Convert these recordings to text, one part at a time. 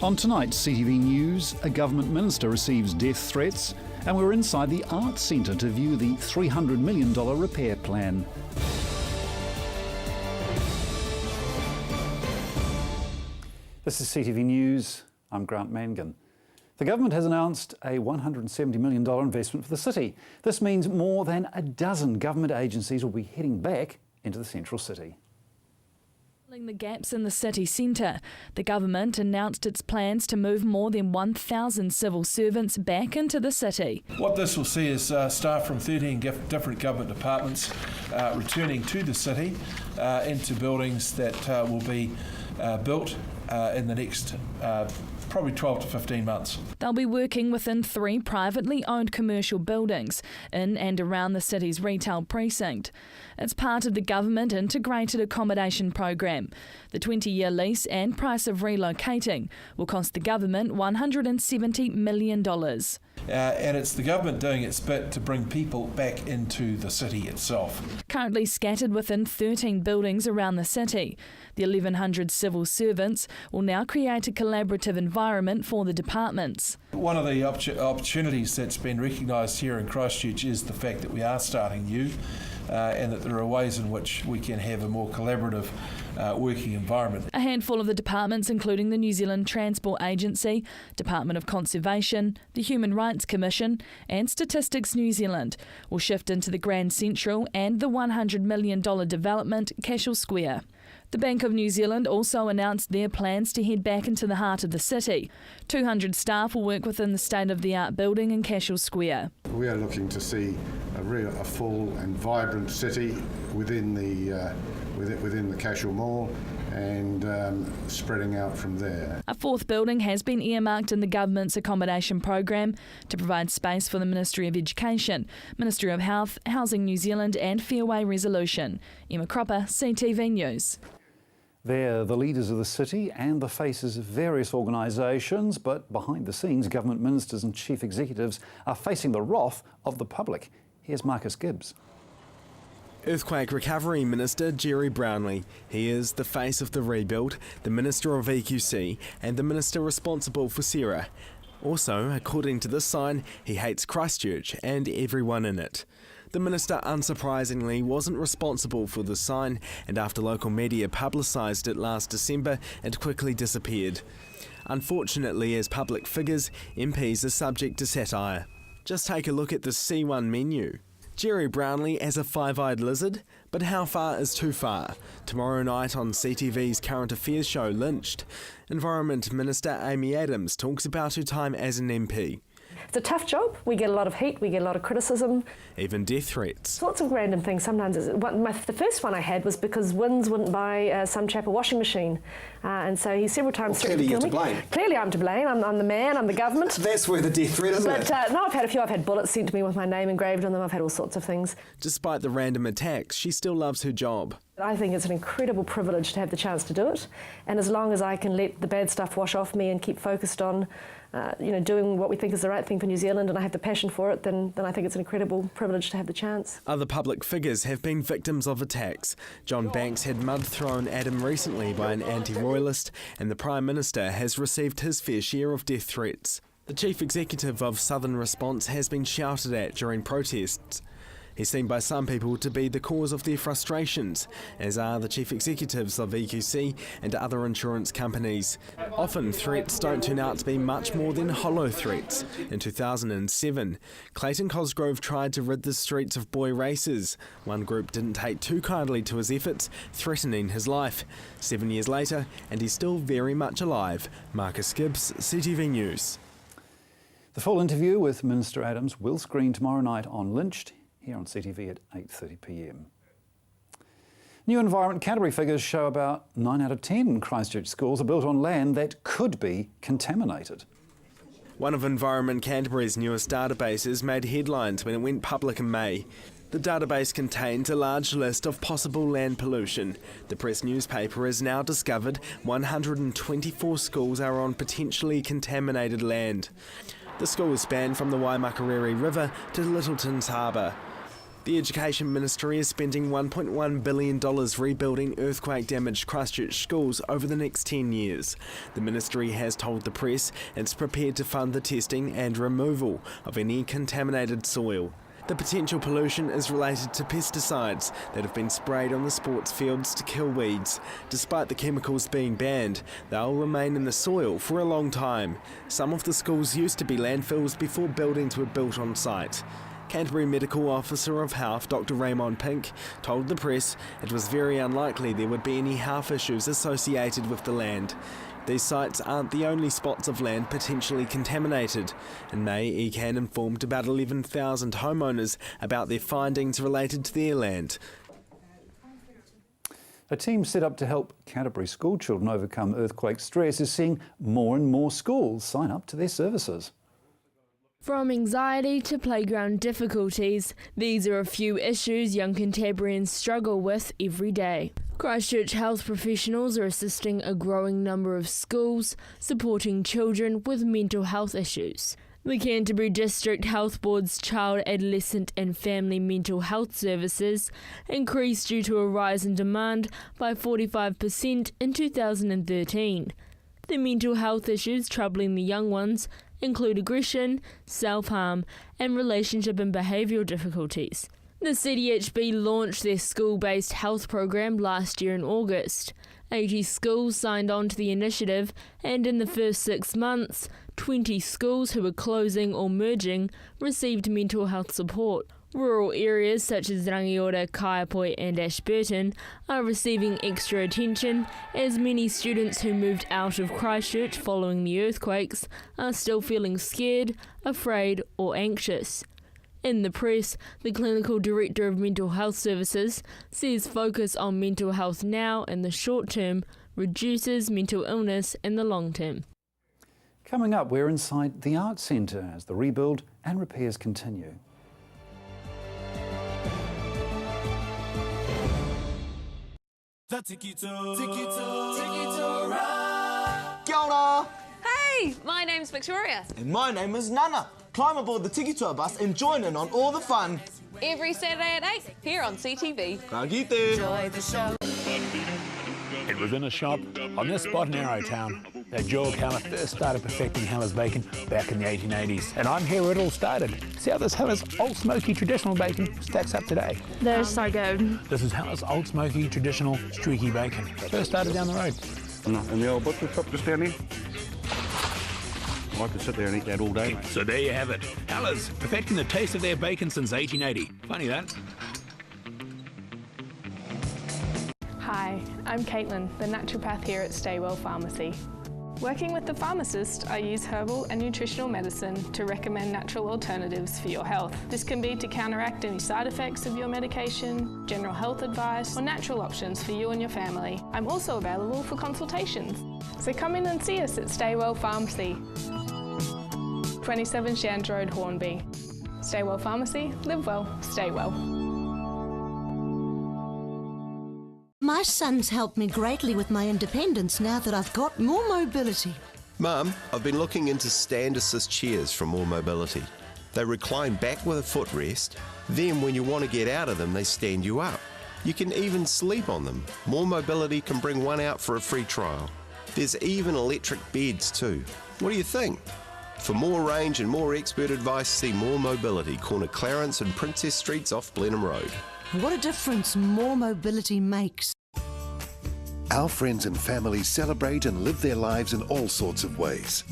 On tonight's CTV News, a government minister receives death threats, and we're inside the Arts Centre to view the $300 million repair plan. This is CTV News. I'm Grant Mangan. The government has announced a $170 million investment for the city. This means more than a dozen government agencies will be heading back into the central city. Filling the gaps in the city centre, the government announced its plans to move more than 1,000 civil servants back into the city. What this will see is staff from 13 different government departments returning to the city into buildings that will be built in the next probably 12 to 15 months. They'll be working within 3 privately owned commercial buildings in and around the city's retail precinct. It's part of the government integrated accommodation program. The 20-year lease and price of relocating will cost the government $170 million. And it's the government doing its bit to bring people back into the city itself. Currently scattered within 13 buildings around the city, the 1,100 civil servants will now create a collaborative environment for the departments. One of the opportunities that's been recognised here in Christchurch is the fact that we are starting new and that there are ways in which we can have a more collaborative working environment. A handful of the departments, including the New Zealand Transport Agency, Department of Conservation, the Human Rights Commission and Statistics New Zealand, will shift into the Grand Central and the $100 million development Cashel Square. The Bank of New Zealand also announced their plans to head back into the heart of the city. 200 staff will work within the state-of-the-art building in Cashel Square. We are looking to see a full and vibrant city within the Cashel Mall and spreading out from there. A 4th building has been earmarked in the government's accommodation program to provide space for the Ministry of Education, Ministry of Health, Housing New Zealand and Fairway Resolution. Emma Cropper, CTV News. They're the leaders of the city and the faces of various organisations, but behind the scenes, government ministers and chief executives are facing the wrath of the public. Here's Marcus Gibbs. Earthquake Recovery Minister Jerry Brownlee. He is the face of the rebuild, the Minister of EQC and the Minister responsible for Sarah. Also, according to this sign, he hates Christchurch and everyone in it. The minister, unsurprisingly, wasn't responsible for the sign, and after local media publicised it last December, it quickly disappeared. Unfortunately, as public figures, MPs are subject to satire. Just take a look at the C1 menu. Jerry Brownlee as a 5-eyed lizard, but how far is too far? Tomorrow night on CTV's Current Affairs show Lynched, Environment Minister Amy Adams talks about her time as an MP. It's a tough job. We get a lot of heat, we get a lot of criticism. Even death threats. Lots of random things. Sometimes the first one I had was because Wins wouldn't buy some chap a washing machine. And so he several times threatened to kill me. Clearly you're to blame. Clearly I'm to blame. I'm the man, I'm the government. That's where the death threat is, But no, I've had a few. I've had bullets sent to me with my name engraved on them. I've had all sorts of things. Despite the random attacks, she still loves her job. I think it's an incredible privilege to have the chance to do it. And as long as I can let the bad stuff wash off me and keep focused on doing what we think is the right thing for New Zealand, and I have the passion for it, then I think it's an incredible privilege to have the chance. Other public figures have been victims of attacks. John Banks had mud thrown at him recently by an anti-royalist, and the Prime Minister has received his fair share of death threats. The Chief Executive of Southern Response has been shouted at during protests. He's seen by some people to be the cause of their frustrations, as are the chief executives of EQC and other insurance companies. Often threats don't turn out to be much more than hollow threats. In 2007, Clayton Cosgrove tried to rid the streets of boy racers. One group didn't take too kindly to his efforts, threatening his life. 7 years later, and he's still very much alive. Marcus Gibbs, CTV News. The full interview with Minister Adams will screen tomorrow night on Lynched, here on CTV at 8:30 p.m. New Environment Canterbury figures show about 9 out of 10 Christchurch schools are built on land that could be contaminated. One of Environment Canterbury's newest databases made headlines when it went public in May. The database contains a large list of possible land pollution. The Press newspaper has now discovered 124 schools are on potentially contaminated land. The schools span from the Waimakariri River to Littleton's Harbour. The Education Ministry is spending $1.1 billion rebuilding earthquake-damaged Christchurch schools over the next 10 years. The ministry has told the press it's prepared to fund the testing and removal of any contaminated soil. The potential pollution is related to pesticides that have been sprayed on the sports fields to kill weeds. Despite the chemicals being banned, they'll remain in the soil for a long time. Some of the schools used to be landfills before buildings were built on site. Canterbury Medical Officer of Health, Dr Raymond Pink, told the press it was very unlikely there would be any health issues associated with the land. These sites aren't the only spots of land potentially contaminated. In May, ECAN informed about 11,000 homeowners about their findings related to their land. A team set up to help Canterbury school children overcome earthquake stress is seeing more and more schools sign up to their services. From anxiety to playground difficulties, these are a few issues young Cantabrians struggle with every day. Christchurch health professionals are assisting a growing number of schools, supporting children with mental health issues. The Canterbury District Health Board's Child, Adolescent and Family Mental Health Services increased due to a rise in demand by 45% in 2013. The mental health issues troubling the young ones include aggression, self-harm and relationship and behavioural difficulties. The CDHB launched their school-based health program last year in August. 80 schools signed on to the initiative, and in the first 6 months, 20 schools who were closing or merging received mental health support. Rural areas such as Rangiora, Kaiapoi and Ashburton are receiving extra attention, as many students who moved out of Christchurch following the earthquakes are still feeling scared, afraid or anxious. In the press, the Clinical Director of Mental Health Services says focus on mental health now in the short term reduces mental illness in the long term. Coming up, we're inside the Arts Centre as the rebuild and repairs continue. Kia ora! Hey, my name's Victoria. And my name is Nana. Climb aboard the Tiki Tour bus and join in on all the fun. Every Saturday at 8 here on CTV. Ka kite. It was in a shop on this spot in Arrowtown that Joel Keller first started perfecting Heller's bacon back in the 1880s. And I'm here where it all started. See how this Heller's Old Smoky traditional bacon stacks up today. They're so good. This is Heller's Old Smoky traditional streaky bacon. First started down the road. And the old butcher shop just down here. I could sit there and eat that all day. So there you have it. Heller's perfecting the taste of their bacon since 1880. Funny that. Hi, I'm Caitlin, the naturopath here at Staywell Pharmacy. Working with the pharmacist, I use herbal and nutritional medicine to recommend natural alternatives for your health. This can be to counteract any side effects of your medication, general health advice, or natural options for you and your family. I'm also available for consultations. So come in and see us at Staywell Pharmacy, 27 Shands Road, Hornby. Staywell Pharmacy, live well, stay well. My son's helped me greatly with my independence now that I've got more mobility. Mum, I've been looking into stand assist chairs from More Mobility. They recline back with a footrest, then when you want to get out of them, they stand you up. You can even sleep on them. More Mobility can bring one out for a free trial. There's even electric beds too. What do you think? For more range and more expert advice, see More Mobility, corner Clarence and Princess Streets off Blenheim Road. What a difference more mobility makes. Our friends and family celebrate and live their lives in all sorts of ways.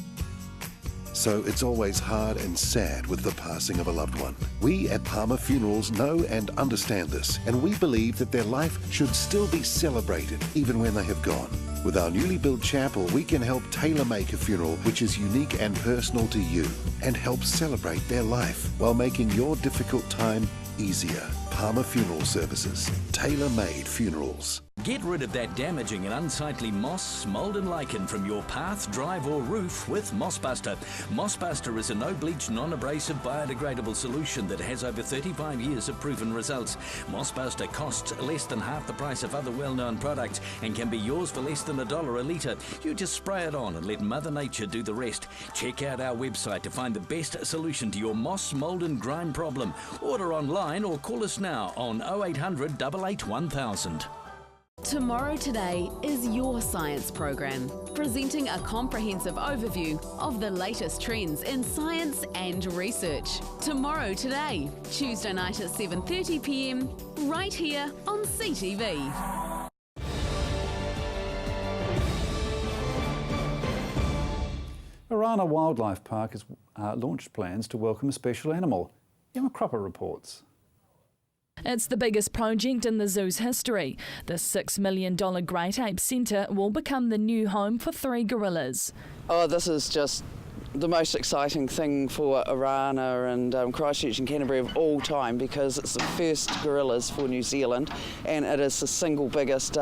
So it's always hard and sad with the passing of a loved one. We at Palmer Funerals know and understand this, and we believe that their life should still be celebrated even when they have gone. With our newly built chapel, we can help tailor-make a funeral which is unique and personal to you and help celebrate their life while making your difficult time easier. Palmer Funeral Services. Tailor-made funerals. Get rid of that damaging and unsightly moss, mould and lichen from your path, drive or roof with Mossbuster. Mossbuster is a no-bleach, non-abrasive, biodegradable solution that has over 35 years of proven results. Mossbuster costs less than half the price of other well-known products and can be yours for less than $1 a litre. You just spray it on and let Mother Nature do the rest. Check out our website to find the best solution to your moss, mould and grime problem. Order online or call us us now on 0800 88 1000. Tomorrow Today is your science program, presenting a comprehensive overview of the latest trends in science and research. Tomorrow Today, Tuesday night at 7:30 p.m, right here on CTV. Arana Wildlife Park has launched plans to welcome a special animal. Emma Cropper reports. It's the biggest project in the zoo's history. The $6 million Great Ape Centre will become the new home for 3 gorillas. Oh, this is just the most exciting thing for Arana and Christchurch and Canterbury of all time, because it's the first gorillas for New Zealand and it is the single biggest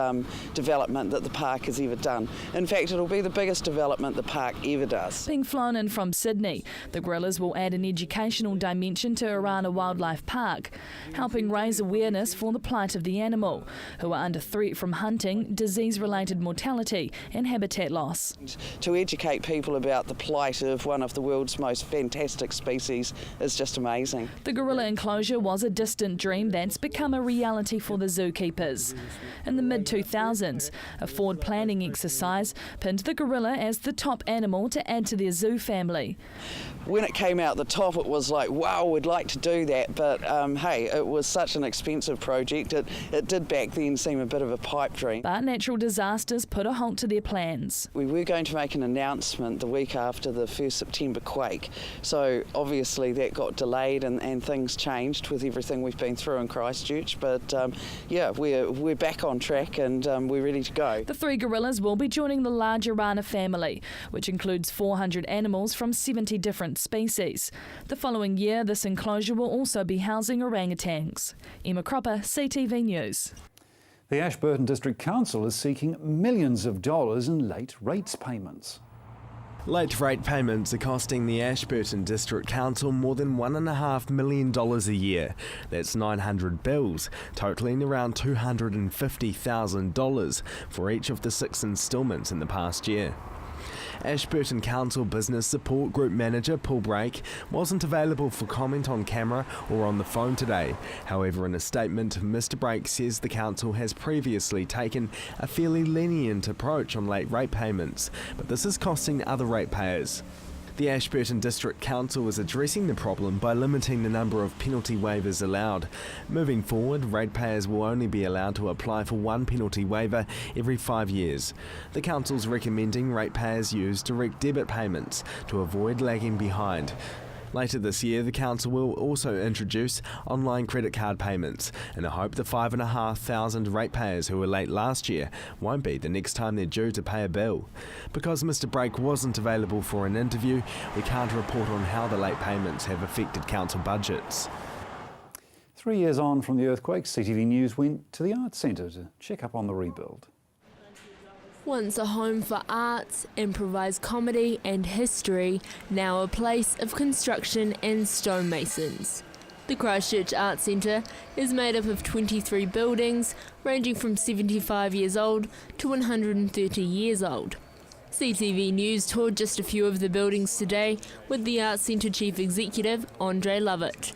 development that the park has ever done. In fact, it'll be the biggest development the park ever does. Being flown in from Sydney, the gorillas will add an educational dimension to Arana Wildlife Park, helping raise awareness for the plight of the animal, who are under threat from hunting, disease-related mortality and habitat loss. To educate people about the plight of one of the world's most fantastic species is just amazing. The gorilla enclosure was a distant dream that's become a reality for the zookeepers. In the mid-2000s, a forward planning exercise pinned the gorilla as the top animal to add to their zoo family. When it came out the top, it was like, wow, we'd like to do that, but hey, it was such an expensive project. It did back then seem a bit of a pipe dream. But natural disasters put a halt to their plans. We were going to make an announcement the week after the first September quake, so obviously that got delayed and things changed with everything we've been through in Christchurch, but yeah, we're back on track and we're ready to go. The 3 gorillas will be joining the large Arana family, which includes 400 animals from 70 different species. The following year, this enclosure will also be housing orangutans. Emma Cropper, CTV News. The Ashburton District Council is seeking millions of dollars in late rates payments. Late rate payments are costing the Ashburton District Council more than $1.5 million a year. That's 900 bills, totalling around $250,000 for each of the 6 instalments in the past year. Ashburton Council Business Support Group Manager Paul Brake wasn't available for comment on camera or on the phone today. However, in a statement, Mr Brake says the council has previously taken a fairly lenient approach on late rate payments, but this is costing other ratepayers. The Ashburton District Council is addressing the problem by limiting the number of penalty waivers allowed. Moving forward, ratepayers will only be allowed to apply for 1 penalty waiver every 5 years. The council's recommending ratepayers use direct debit payments to avoid lagging behind. Later this year, the council will also introduce online credit card payments in a hope the 5,500 ratepayers who were late last year won't be the next time they're due to pay a bill. Because Mr Brake wasn't available for an interview, we can't report on how the late payments have affected council budgets. 3 years on from the earthquake, CTV News went to the Arts Centre to check up on the rebuild. Once a home for arts, improvised comedy and history, now a place of construction and stonemasons. The Christchurch Arts Centre is made up of 23 buildings, ranging from 75 years old to 130 years old. CTV News toured just a few of the buildings today with the Arts Centre Chief Executive, Andre Lovett.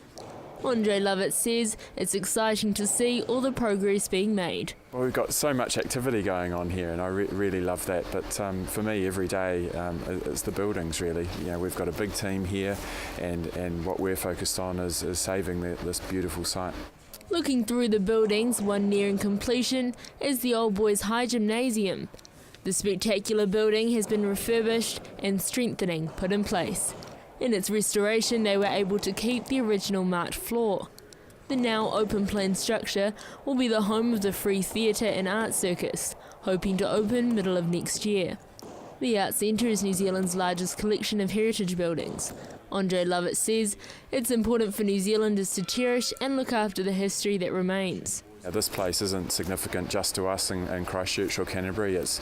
Andre Lovett says it's exciting to see all the progress being made. Well, we've got so much activity going on here, and I really love that. But for me, every day it's the buildings, really. You know, we've got a big team here, and what we're focused on is saving this beautiful site. Looking through the buildings, one nearing completion is the Old Boys High Gymnasium. The spectacular building has been refurbished and strengthening put in place. In its restoration, they were able to keep the original marked floor. The now open-plan structure will be the home of the Free Theatre and Art Circus, hoping to open middle of next year. The Arts Centre is New Zealand's largest collection of heritage buildings. Andre Lovett says it's important for New Zealanders to cherish and look after the history that remains. This place isn't significant just to us in Christchurch or Canterbury. It's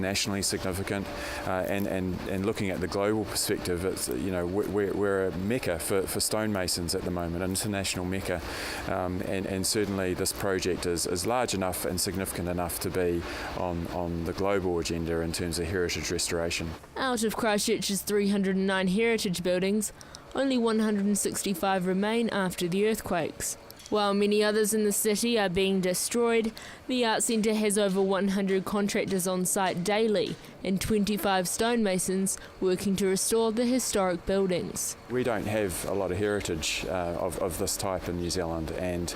nationally significant, and looking at the global perspective, it's, you know, we're a mecca for stonemasons at the moment, an international mecca, and certainly this project is large enough and significant enough to be on the global agenda in terms of heritage restoration. Out of Christchurch's 309 heritage buildings, only 165 remain after the earthquakes. While many others in the city are being destroyed, the Arts Centre has over 100 contractors on site daily and 25 stonemasons working to restore the historic buildings. We don't have a lot of heritage of this type in New Zealand, and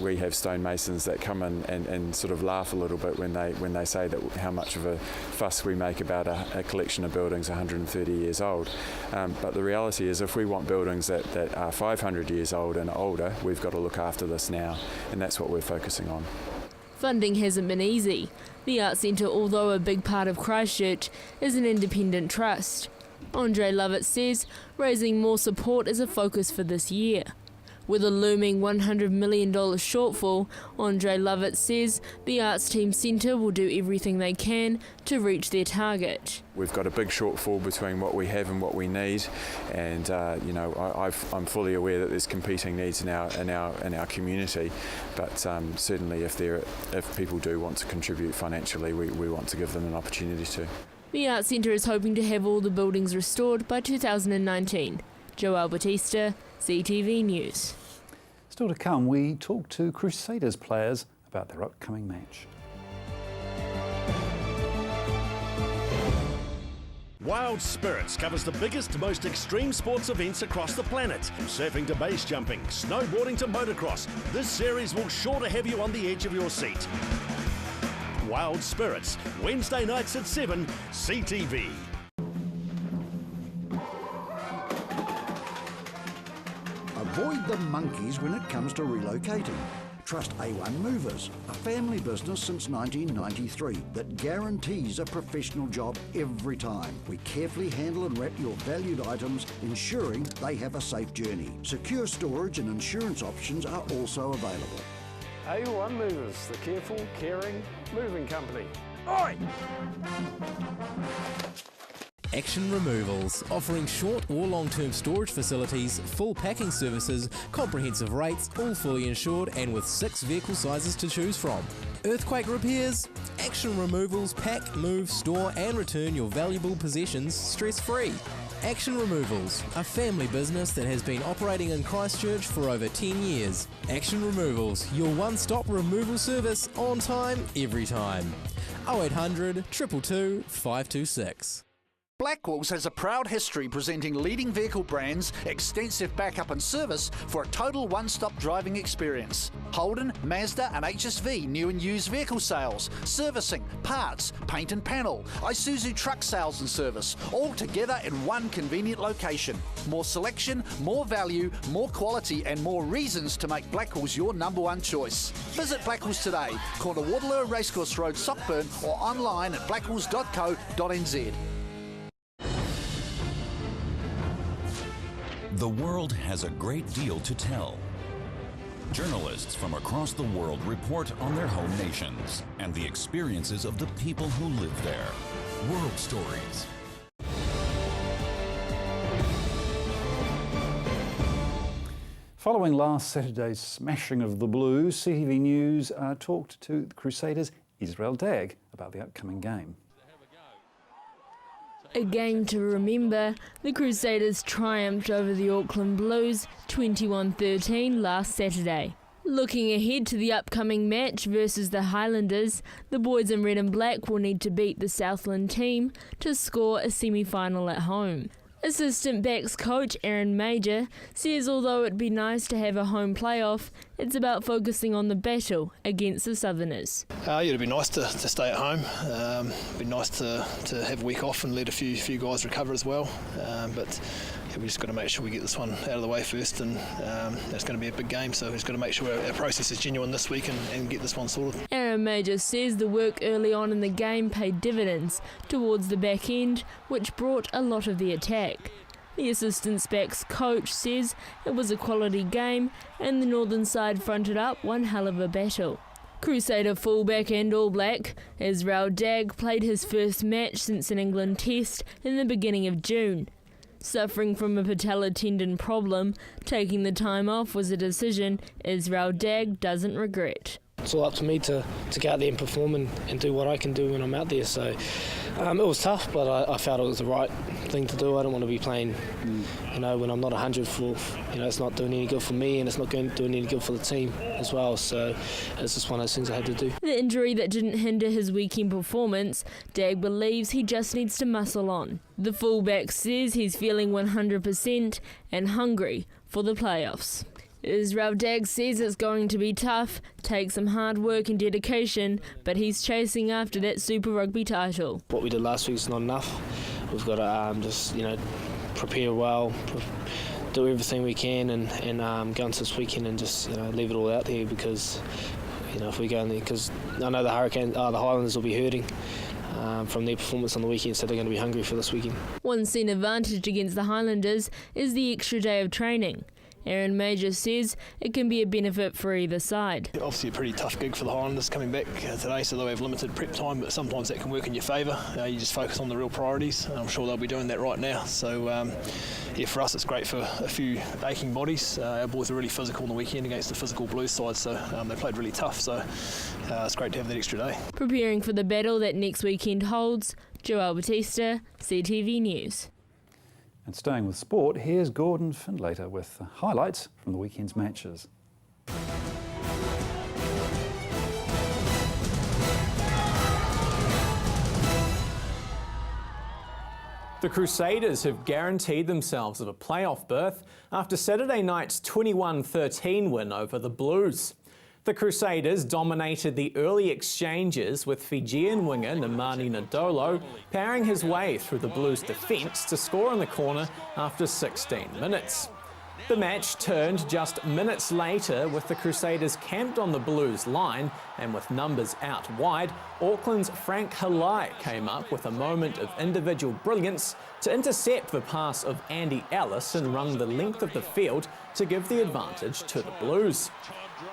we have stonemasons that come in and sort of laugh a little bit when they say that how much of a fuss we make about a collection of buildings 130 years old. But the reality is, if we want buildings that are 500 years old and older, we've got to look after this now, and that's what we're focusing on. Funding hasn't been easy. The Arts Centre, although a big part of Christchurch, is an independent trust. Andre Lovett says raising more support is a focus for this year. With a looming $100 million shortfall, Andre Lovett says the Arts Team Centre will do everything they can to reach their target. We've got a big shortfall between what we have and what we need, and I'm fully aware that there's competing needs in our community. But certainly, if people do want to contribute financially, we want to give them an opportunity to. The Arts Centre is hoping to have all the buildings restored by 2019. Joelle Batista, CTV News. Still to come, we talk to Crusaders players about their upcoming match. Wild Spirits covers the biggest, most extreme sports events across the planet. From surfing to base jumping, snowboarding to motocross, this series will sure to have you on the edge of your seat. Wild Spirits, Wednesday nights at 7, CTV. Avoid the monkeys when it comes to relocating. Trust A1 Movers, a family business since 1993 that guarantees a professional job every time. We carefully handle and wrap your valued items, ensuring they have a safe journey. Secure storage and insurance options are also available. A1 Movers, the careful, caring moving company. Oi! Action Removals, offering short or long-term storage facilities, full packing services, comprehensive rates, all fully insured and with 6 vehicle sizes to choose from. Earthquake repairs? Action Removals pack, move, store and return your valuable possessions stress-free. Action Removals, a family business that has been operating in Christchurch for over 10 years. Action Removals, your one-stop removal service on time, every time. 0800 222 526. Blackwells has a proud history presenting leading vehicle brands, extensive backup and service for a total one-stop driving experience. Holden, Mazda and HSV new and used vehicle sales, servicing, parts, paint and panel, Isuzu truck sales and service, all together in one convenient location. More selection, more value, more quality and more reasons to make Blackwells your #1 choice. Visit Blackwells today, corner Waterloo Racecourse Road, Sockburn, or online at blackwells.co.nz. The world has a great deal to tell. Journalists from across the world report on their home nations and the experiences of the people who live there. World Stories. Following last Saturday's smashing of the Blues, CTV News talked to the Crusaders' Israel Dag about the upcoming game. A game to remember, the Crusaders triumphed over the Auckland Blues 21-13 last Saturday. Looking ahead to the upcoming match versus the Highlanders, the boys in red and black will need to beat the Southland team to score a semi-final at home. Assistant backs coach Aaron Major says although it'd be nice to have a home playoff, it's about focusing on the battle against the Southerners. It'd be nice to stay at home. It'd be nice to have a week off and let a few guys recover as well. But we just got to make sure we get this one out of the way first, and it's going to be a big game, so we've just got to make sure our process is genuine this week and get this one sorted. Aaron Major says the work early on in the game paid dividends towards the back end, which brought a lot of the attack. The assistant backs coach says it was a quality game and the northern side fronted up one hell of a battle. Crusader fullback and All Black Israel Dag played his first match since an England test in the beginning of June. Suffering from a patella tendon problem, taking the time off was a decision Israel Dag doesn't regret. it's all up to me to go out there and perform and do what I can do when I'm out there. So it was tough, but I felt it was the right thing to do. I don't want to be playing, when I'm not 100 for, it's not doing any good for me, and it's not doing any good for the team as well. So it's just one of those things I had to do. The injury that didn't hinder his weekend performance, Dag believes he just needs to muscle on. The fullback says he's feeling 100% and hungry for the playoffs. Israel Dag says it's going to be tough, take some hard work and dedication, but he's chasing after that Super Rugby title. What we did last week is not enough. We've got to just, prepare well, do everything we can, and go into this weekend and just, leave it all out there, because, if we go in there, because I know the Highlanders will be hurting from their performance on the weekend, so they're going to be hungry for this weekend. One seen advantage against the Highlanders is the extra day of training. Aaron Major says it can be a benefit for either side. Obviously a pretty tough gig for the Highlanders coming back today, so they'll have limited prep time, but sometimes that can work in your favour. You just focus on the real priorities, and I'm sure they'll be doing that right now. So for us it's great for a few aching bodies. Our boys were really physical on the weekend against the physical Blues side, so they played really tough, so it's great to have that extra day. Preparing for the battle that next weekend holds, Joel Batista, CTV News. And staying with sport, here's Gordon Findlater with highlights from the weekend's matches. The Crusaders have guaranteed themselves of a playoff berth after Saturday night's 21-13 win over the Blues. The Crusaders dominated the early exchanges, with Fijian winger Nemani Nadolo powering his way through the Blues' defence to score on the corner after 16 minutes. The match turned just minutes later, with the Crusaders camped on the Blues line, and with numbers out wide, Auckland's Frank Halai came up with a moment of individual brilliance to intercept the pass of Andy Ellis and run the length of the field to give the advantage to the Blues.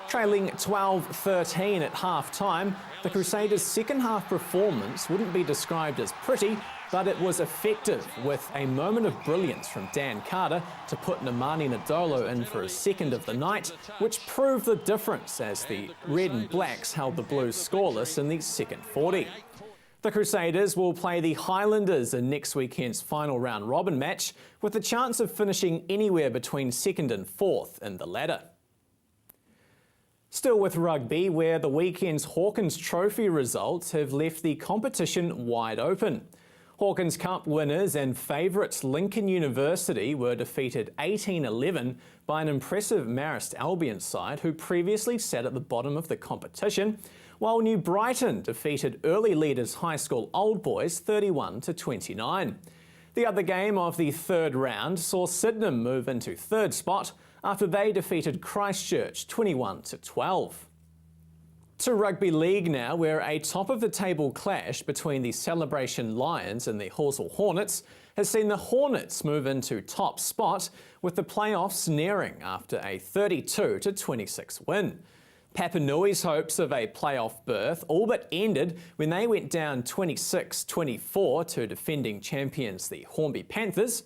Trailing 12-13 at half-time, the Crusaders' second-half performance wouldn't be described as pretty, but it was effective, with a moment of brilliance from Dan Carter to put Nemani Nadolo in for his second of the night, which proved the difference as the Red and Blacks held the Blues scoreless in the second 40. The Crusaders will play the Highlanders in next weekend's final round robin match, with a chance of finishing anywhere between second and fourth in the ladder. Still with rugby, where the weekend's Hawkins Trophy results have left the competition wide open. Hawkins Cup winners and favourites Lincoln University were defeated 18-11 by an impressive Marist Albion side who previously sat at the bottom of the competition, while New Brighton defeated early leaders High School Old Boys 31-29. The other game of the third round saw Sydenham move into third spot after they defeated Christchurch 21-12. To rugby league now, where a top-of-the-table clash between the Celebration Lions and the Horsell Hornets has seen the Hornets move into top spot, with the playoffs nearing after a 32-26 win. Papanui's hopes of a playoff berth all but ended when they went down 26-24 to defending champions the Hornby Panthers.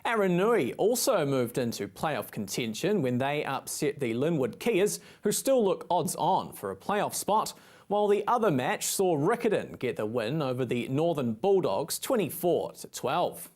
Aranui also moved into playoff contention when they upset the Linwood Kias, who still look odds-on for a playoff spot, while the other match saw Riccarton get the win over the Northern Bulldogs 24-12.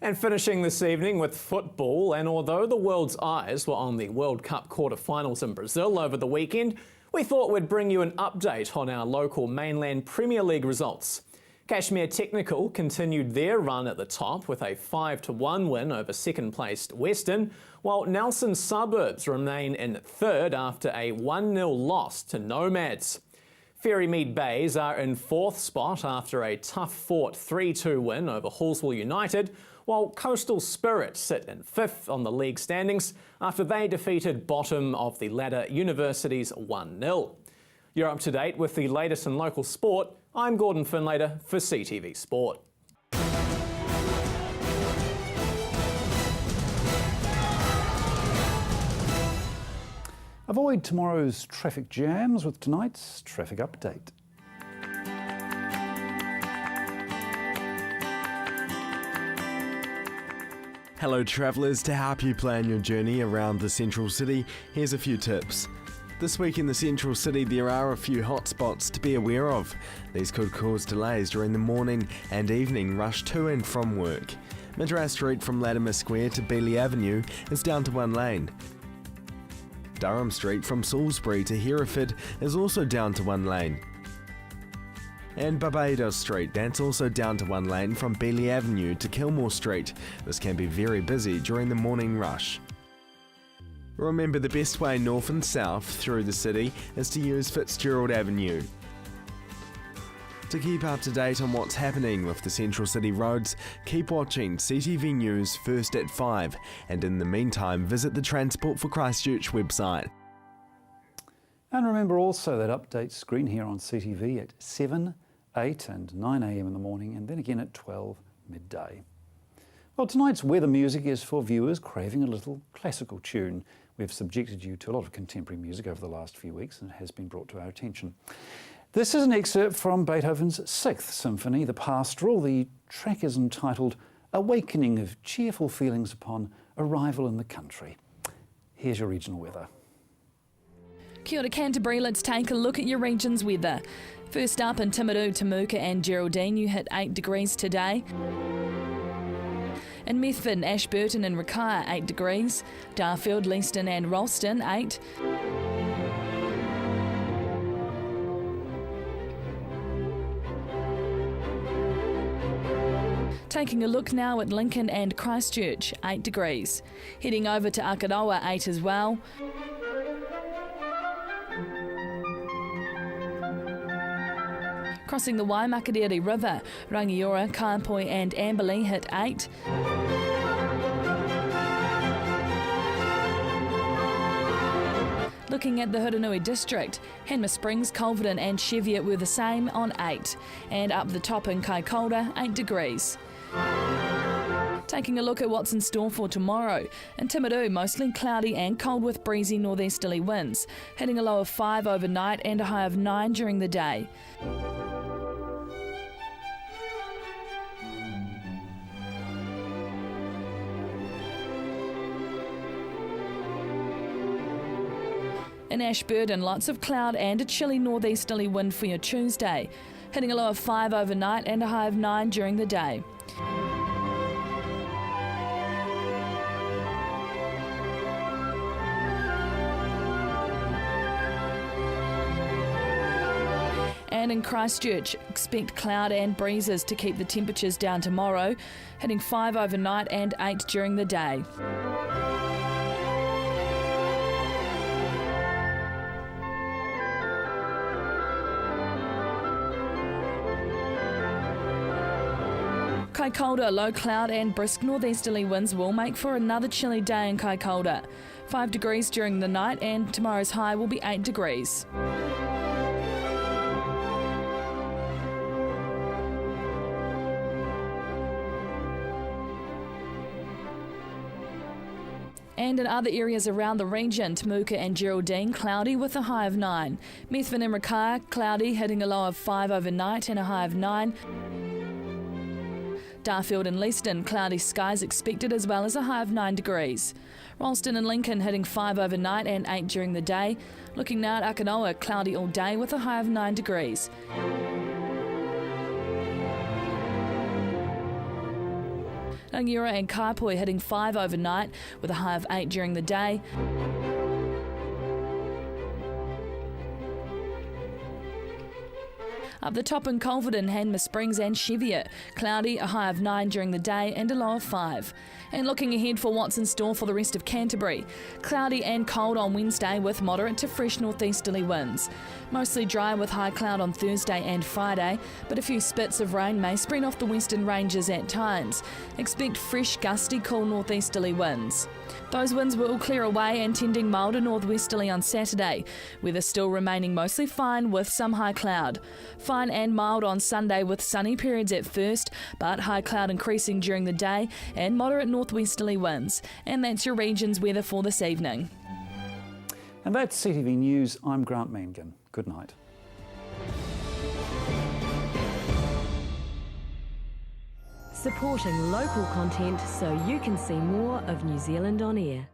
And finishing this evening with football, and although the world's eyes were on the World Cup quarter-finals in Brazil over the weekend, we thought we'd bring you an update on our local mainland Premier League results. Kashmir Technical continued their run at the top with a 5-1 win over second-placed Western, while Nelson Suburbs remain in third after a 1-0 loss to Nomads. Ferrymead Bays are in fourth spot after a tough-fought 3-2 win over Hallsville United, while Coastal Spirit sit in fifth on the league standings after they defeated bottom of the ladder Universities 1-0. You're up to date with the latest in local sport. I'm Gordon Findlater for CTV Sport. Avoid tomorrow's traffic jams with tonight's traffic update. Hello travellers, to help you plan your journey around the central city, here's a few tips. This week in the central city, there are a few hot spots to be aware of. These could cause delays during the morning and evening rush to and from work. Madras Street from Latimer Square to Beeley Avenue is down to 1 lane. Durham Street from Salisbury to Hereford is also down to 1 lane. And Barbados Street, that's also down to 1 lane from Beeley Avenue to Kilmore Street. This can be very busy during the morning rush. Remember, the best way north and south through the city is to use Fitzgerald Avenue. To keep up to date on what's happening with the central city roads, keep watching CTV News first at 5, and in the meantime visit the Transport for Christchurch website. And remember also that update screen here on CTV at 7, 8 and 9 a.m. in the morning, and then again at 12 midday. Well, tonight's weather music is for viewers craving a little classical tune. We've subjected you to a lot of contemporary music over the last few weeks, and it has been brought to our attention. This is an excerpt from Beethoven's 6th Symphony, the Pastoral. The track is entitled Awakening of Cheerful Feelings Upon Arrival in the Country. Here's your regional weather. Kia ora Canterbury, let's take a look at your region's weather. First up in Timaru, Temuka and Geraldine, you hit 8 degrees today. In Methven, Ashburton and Rakaya, 8 degrees. Darfield, Leeston and Ralston, 8. Taking a look now at Lincoln and Christchurch, 8 degrees. Heading over to Akaroa, 8 as well. Crossing the Waimakariri River, Rangiora, Kaiapoi and Amberley hit 8. Looking at the Hurunui district, Hanma Springs, Culverden and Cheviot were the same on 8. And up the top in Kaikoura, 8 degrees. Taking a look at what's in store for tomorrow. In Timaru, mostly cloudy and cold with breezy northeasterly winds, hitting a low of 5 overnight and a high of 9 during the day. In Ashburton, lots of cloud and a chilly northeasterly wind for your Tuesday, hitting a low of 5 overnight and a high of 9 during the day. And in Christchurch, expect cloud and breezes to keep the temperatures down tomorrow, hitting 5 overnight and 8 during the day. Kaikoura, low cloud and brisk northeasterly winds will make for another chilly day in Kaikoura. 5 degrees during the night and tomorrow's high will be 8 degrees. And in other areas around the region, Temuka and Geraldine, cloudy with a high of 9. Methven and Rakaya, cloudy, hitting a low of 5 overnight and a high of 9. Darfield and Leeston, cloudy skies expected as well as a high of 9 degrees. Ralston and Lincoln hitting 5 overnight and 8 during the day. Looking now at Akanoa, cloudy all day with a high of 9 degrees. Rangiora and Kaiapoi hitting 5 overnight with a high of 8 during the day. Up the top in Culverden, Hanma Springs and Cheviot, cloudy, a high of 9 during the day and a low of 5. And looking ahead for what's in store for the rest of Canterbury, cloudy and cold on Wednesday with moderate to fresh northeasterly winds. Mostly dry with high cloud on Thursday and Friday, but a few spits of rain may spread off the western ranges at times. Expect fresh, gusty, cool northeasterly winds. Those winds will clear away and tending milder northwesterly on Saturday. Weather still remaining mostly fine with some high cloud. Fine and mild on Sunday with sunny periods at first, but high cloud increasing during the day and moderate northwesterly winds. And that's your region's weather for this evening. And that's CTV News. I'm Grant Mangan. Good night. Supporting local content so you can see more of New Zealand on air.